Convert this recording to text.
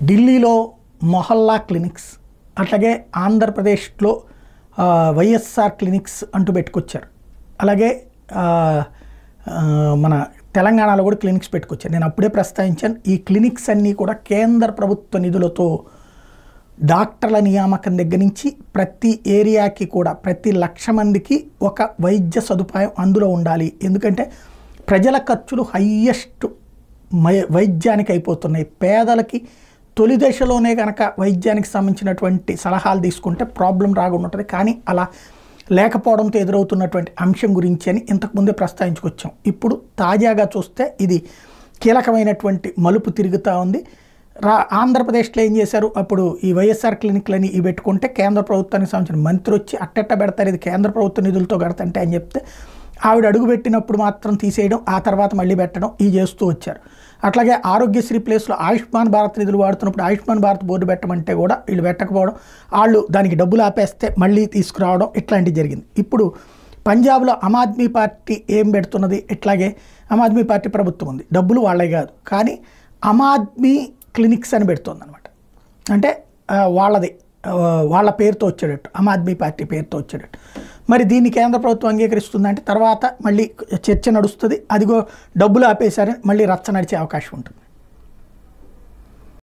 ఢిల్లీలో మొహల్లా క్లినిక్స్, అట్లాగే ఆంధ్రప్రదేశ్లో వైఎస్ఆర్ క్లినిక్స్ అంటూ పెట్టుకొచ్చారు. అలాగే మన తెలంగాణలో కూడా క్లినిక్స్ పెట్టుకొచ్చారు. నేను అప్పుడే ప్రస్తావించాను, ఈ క్లినిక్స్ అన్నీ కూడా కేంద్ర ప్రభుత్వ నిధులతో డాక్టర్ల నియామకం దగ్గర నుంచి ప్రతి ఏరియాకి కూడా ప్రతి 1,00,000 మందికి ఒక వైద్య సదుపాయం అందులో ఉండాలి. ఎందుకంటే ప్రజల ఖర్చులు హయ్యెస్ట్ వైద్యానికి అయిపోతున్నాయి. పేదలకి తొలి దశలోనే కనుక వైద్యానికి సంబంధించినటువంటి సలహాలు తీసుకుంటే ప్రాబ్లం రాకుండా ఉంటుంది. కానీ అలా లేకపోవడంతో ఎదురవుతున్నటువంటి అంశం గురించి అని ఇంతకుముందే ప్రస్తావించుకొచ్చాం. ఇప్పుడు తాజాగా చూస్తే ఇది కీలకమైనటువంటి మలుపు తిరుగుతూ ఉంది. ఆంధ్రప్రదేశ్లో ఏం చేశారు, అప్పుడు ఈ వైఎస్ఆర్ క్లినిక్లని ఇవి పెట్టుకుంటే కేంద్ర ప్రభుత్వానికి సంబంధించిన మంత్రి వచ్చి అట్టెట్ట పెడతారు, ఇది కేంద్ర ప్రభుత్వ నిధులతో కడతంటే అని చెప్తే ఆవిడ అడుగు పెట్టినప్పుడు మాత్రం తీసేయడం, ఆ తర్వాత మళ్ళీ పెట్టడం ఇవి చేస్తూ వచ్చారు. అట్లాగే ఆరోగ్యశ్రీ ప్లేస్లో ఆయుష్మాన్ భారత్ నిధులు వాడుతున్నప్పుడు ఆయుష్మాన్ భారత్ బోర్డు పెట్టమంటే కూడా వీళ్ళు పెట్టకపోవడం, వాళ్ళు దానికి డబ్బులు ఆపేస్తే మళ్ళీ తీసుకురావడం ఇట్లాంటివి జరిగింది. ఇప్పుడు పంజాబ్లో ఆమ్ ఆద్మీ పార్టీ ఏం పెడుతున్నది, ఇట్లాగే ఆమ్ ఆద్మీ పార్టీ ప్రభుత్వం ఉంది, డబ్బులు వాళ్ళే కాదు కానీ ఆమ్ ఆద్మీ క్లినిక్స్ అని పెడుతుంది అనమాట. అంటే వాళ్ళది వాళ్ళ పేరుతో వచ్చేటట్టు, ఆమ్ ఆద్మీ పార్టీ పేరుతో వచ్చేటట్టు. మరి దీన్ని కేంద్ర ప్రభుత్వం అంగీకరిస్తుందంటే తర్వాత మళ్ళీ చర్చ నడుస్తుంది. అదిగో డబ్బులు ఆపేశారని మళ్ళీ రచ్చ నడిచే అవకాశం ఉంటుంది.